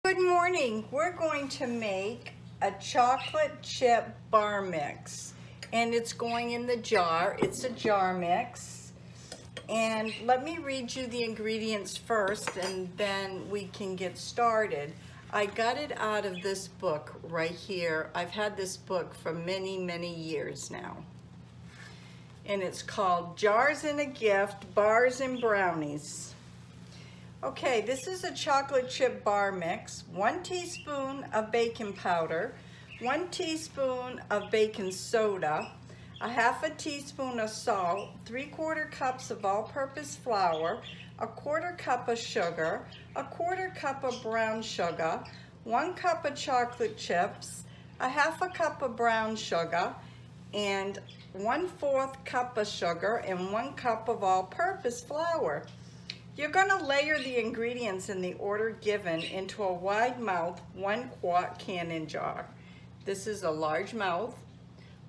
Good morning. We're going to make a chocolate chip bar mix, and it's going in the jar. It's a jar mix. And let me read you the ingredients first, and then we can get started. I got it out of this book right here. I've had this book for many, many years now. And it's called Jars and a Gift, Bars and Brownies. Okay, this is a chocolate chip bar mix. 1 teaspoon of baking powder, 1 teaspoon of baking soda, a half a teaspoon of salt, 3/4 cups of all-purpose flour, a 1/4 cup of sugar, a 1/4 cup of brown sugar, 1 cup of chocolate chips, a half a cup of brown sugar, and 1/4 cup of sugar, and 1 cup of all-purpose flour. You're going to layer the ingredients in the order given into a wide mouth 1 quart canning jar. This is a large mouth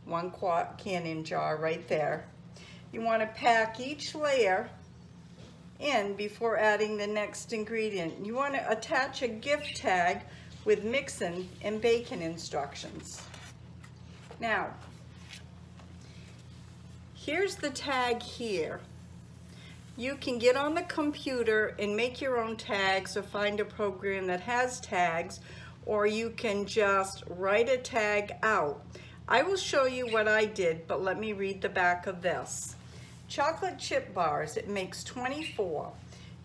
1 quart canning jar right there. You want to pack each layer in before adding the next ingredient. You want to attach a gift tag with mixing and baking instructions. Now, here's the tag here. You can get on the computer and make your own tags or find a program that has tags, or you can just write a tag out. I will show you what I did, but let me read the back of this. Chocolate chip bars, it makes 24.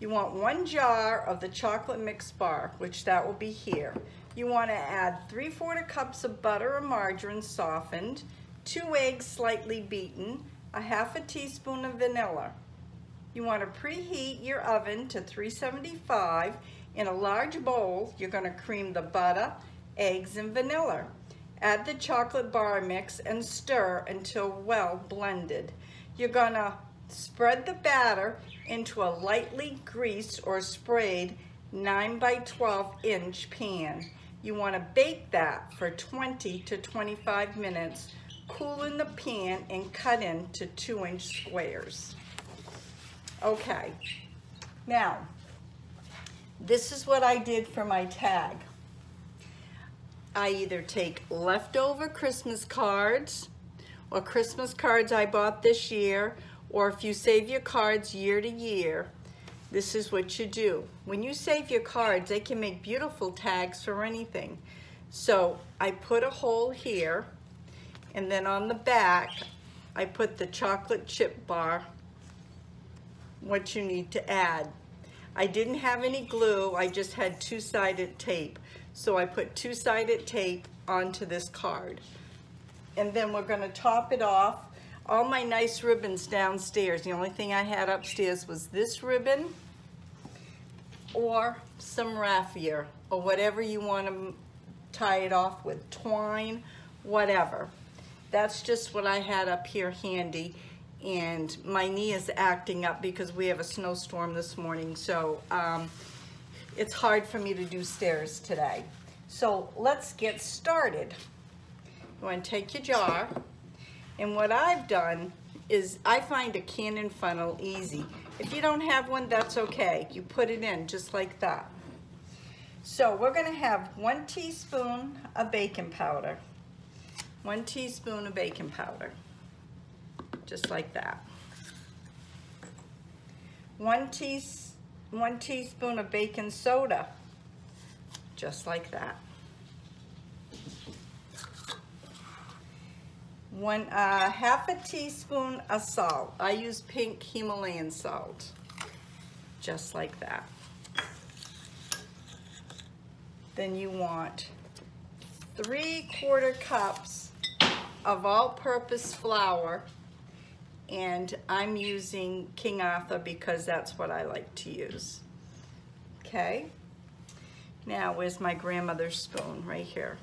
You want 1 jar of the chocolate mix bar, which that will be here. You want to add 3/4 cups of butter or margarine softened, 2 eggs slightly beaten, a half a teaspoon of vanilla. You want to preheat your oven to 375. In a large bowl, you're going to cream the butter, eggs, and vanilla. Add the chocolate bar mix and stir until well blended. You're going to spread the batter into a lightly greased or sprayed 9 by 12 inch pan. You want to bake that for 20 to 25 minutes. Cool in the pan and cut into 2-inch squares. Okay, now, this is what I did for my tag. I either take leftover Christmas cards or Christmas cards I bought this year, or if you save your cards year to year, this is what you do. When you save your cards, they can make beautiful tags for anything. So I put a hole here, and then on the back, I put the chocolate chip bar, what you need to add. I didn't have any glue, I just had 2-sided tape. So I put 2-sided tape onto this card. And then we're gonna top it off. All my nice ribbons downstairs. The only thing I had upstairs was this ribbon or some raffia or whatever you want to tie it off with, twine, whatever. That's just what I had up here handy. And my knee is acting up because we have a snowstorm this morning, so it's hard for me to do stairs today. So let's get started. You want to take your jar, and what I've done is I find a canning funnel easy. If you don't have one, that's okay. You put it in just like that. So we're going to have 1 teaspoon of baking powder. 1 teaspoon of baking powder. Just like that. 1 teaspoon of baking soda, just like that. Half a teaspoon of salt. I use pink Himalayan salt, just like that. Then you want 3/4 cups of all-purpose flour. And I'm using King Arthur because that's what I like to use. Okay, now where's my grandmother's spoon? Right here.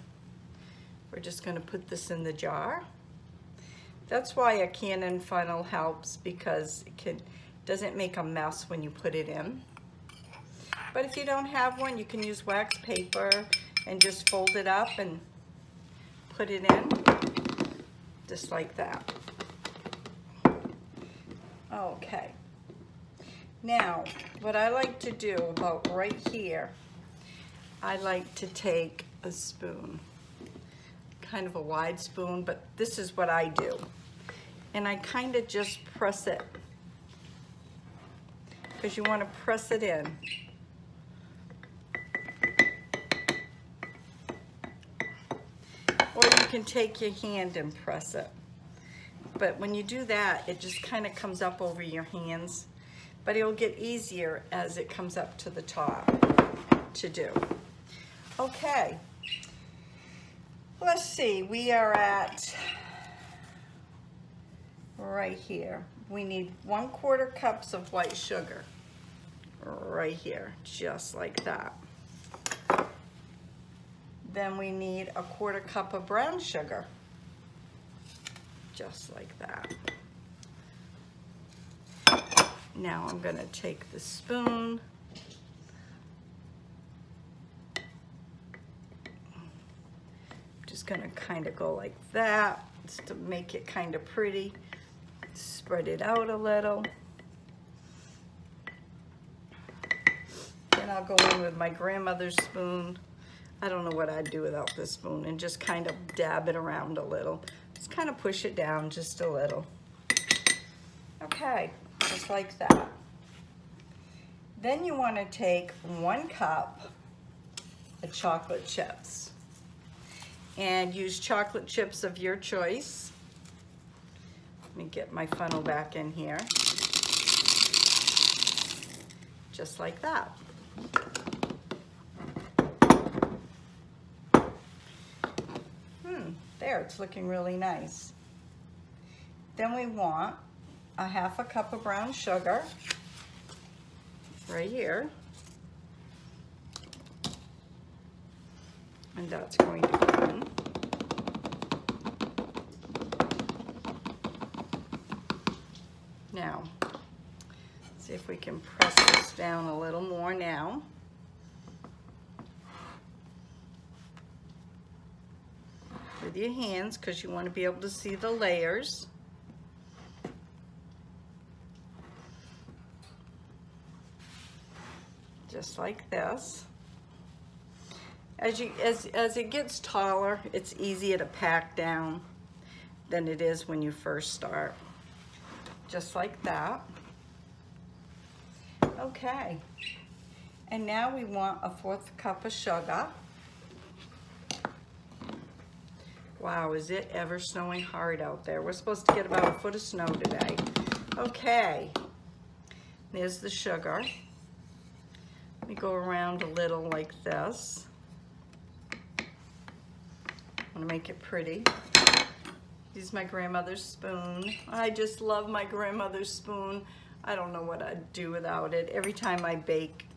We're just going to put this in the jar. That's why a canning funnel helps, because it doesn't make a mess when you put it in. But if you don't have one, you can use wax paper and just fold it up and put it in, just like that. Okay, now what I like to do about right here, I like to take a spoon, kind of a wide spoon, but this is what I do. And I kind of just press it, because you want to press it in. Or you can take your hand and press it. But when you do that, it just kind of comes up over your hands. But it'll get easier as it comes up to the top to do. Okay, let's see, we are at right here. We need 1/4 cups of white sugar right here, just like that. Then we need 1/4 cup of brown sugar, just like that. Now I'm going to take the spoon, just going to kind of go like that just to make it kind of pretty. Spread it out a little. Then I'll go in with my grandmother's spoon. I don't know what I'd do without this spoon, and just kind of dab it around a little. Just kind of push it down just a little. Okay, just like that. Then you want to take 1 cup of chocolate chips. And use chocolate chips of your choice. Let me get my funnel back in here. Just like that. There, it's looking really nice. Then we want 1/2 cup of brown sugar, right here. And that's going to go in. Now, see if we can press this down a little more now. With your hands, because you want to be able to see the layers. Just like this. As it gets taller, it's easier to pack down than it is when you first start. Just like that. Okay. And now we want 1/4 cup of sugar. Wow, is it ever snowing hard out there? We're supposed to get about 1 foot of snow today. Okay. There's the sugar. Let me go around a little like this. I want to make it pretty. Use my grandmother's spoon. I just love my grandmother's spoon. I don't know what I'd do without it. Every time I bake,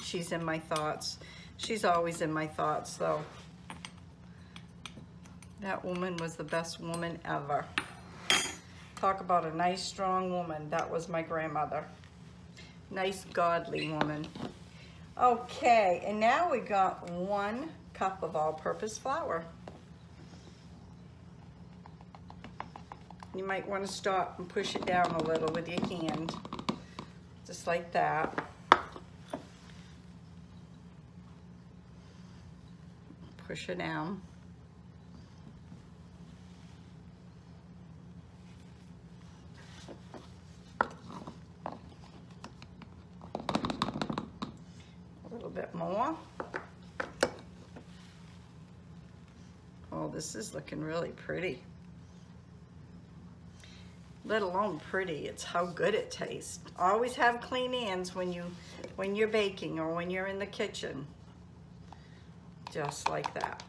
she's in my thoughts. She's always in my thoughts, though. That woman was the best woman ever. Talk about a nice, strong woman. That was my grandmother. Nice, godly woman. Okay, and now we got 1 cup of all-purpose flour. You might want to stop and push it down a little with your hand, just like that. Push it down. A little bit more. Oh, this is looking really pretty. Let alone pretty, it's how good it tastes. Always have clean hands when you're baking or when you're in the kitchen. Just like that.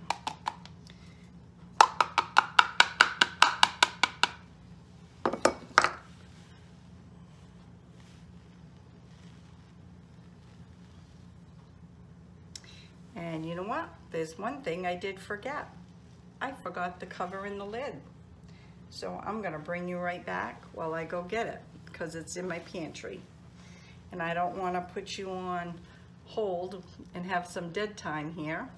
And you know what? There's one thing I did forget. I forgot the cover in the lid. So I'm gonna bring you right back while I go get it, because it's in my pantry. And I don't wanna put you on hold and have some dead time here.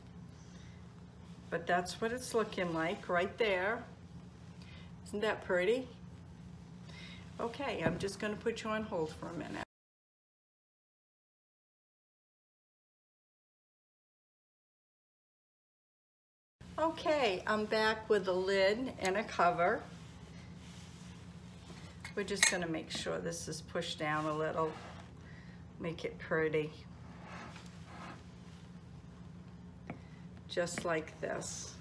But that's what it's looking like right there. Isn't that pretty? Okay, I'm just gonna put you on hold for a minute. Okay, I'm back with a lid and a cover. We're just gonna make sure this is pushed down a little, make it pretty. Just like this.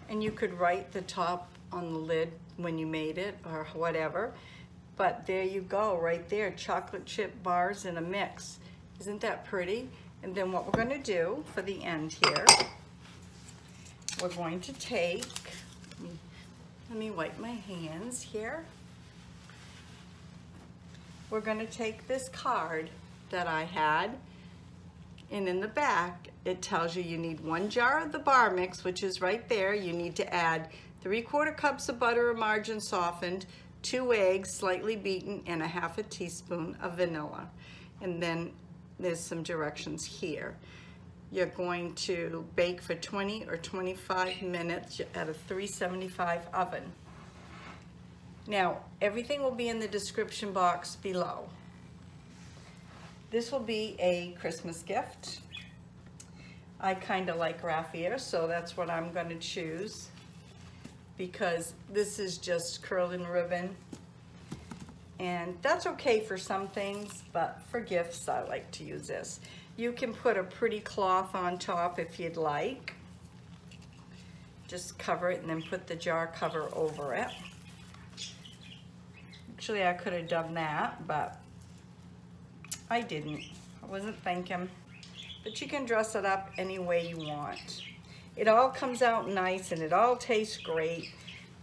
And you could write the top on the lid when you made it or whatever. But there you go, right there, chocolate chip bars in a mix. Isn't that pretty? And then what we're gonna do for the end here, we're going to take, let me wipe my hands here. We're gonna take this card that I had, and in the back, it tells you need 1 jar of the bar mix, which is right there. You need to add 3/4 cups of butter or margarine softened, 2 eggs slightly beaten, and 1/2 teaspoon of vanilla. And then there's some directions here. You're going to bake for 20 or 25 minutes at a 375 oven. Now, everything will be in the description box below. This will be a Christmas gift. I kind of like raffia, so that's what I'm going to choose, because this is just curling ribbon. And that's okay for some things, but for gifts, I like to use this. You can put a pretty cloth on top if you'd like. Just cover it and then put the jar cover over it. Actually, I could have done that, but I didn't. I wasn't thinking. But you can dress it up any way you want. It all comes out nice and it all tastes great.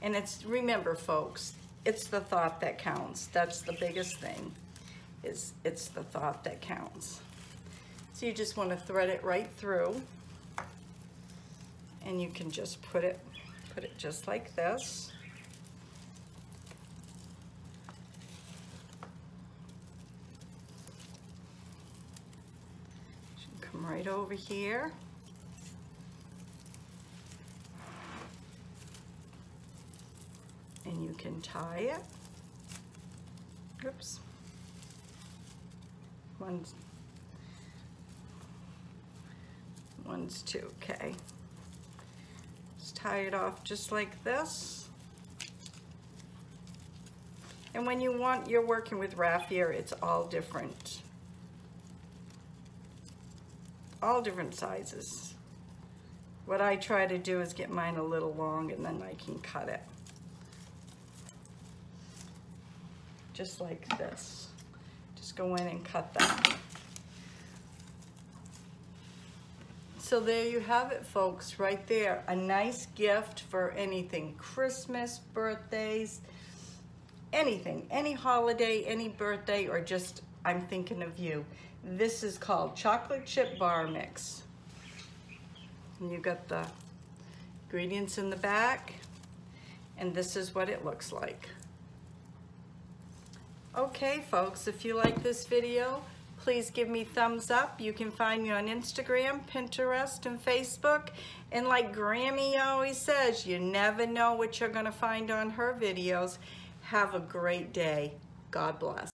And it's, remember folks, it's the thought that counts. That's the biggest thing, is it's the thought that counts. So you just want to thread it right through, and you can just put it just like this. Should come right over here. And you can tie it. Oops. One's two, okay. Just tie it off just like this. And when you're working with raffia, it's all different sizes. What I try to do is get mine a little long, and then I can cut it. Just like this. Just go in and cut that. So there you have it, folks, right there. A nice gift for anything, Christmas, birthdays, anything, any holiday, any birthday, or just I'm thinking of you. This is called chocolate chip bar mix. And you got the ingredients in the back, and this is what it looks like. Okay, folks, if you like this video, please give me thumbs up. You can find me on Instagram, Pinterest, and Facebook. And like Grammy always says, you never know what you're going to find on her videos. Have a great day. God bless.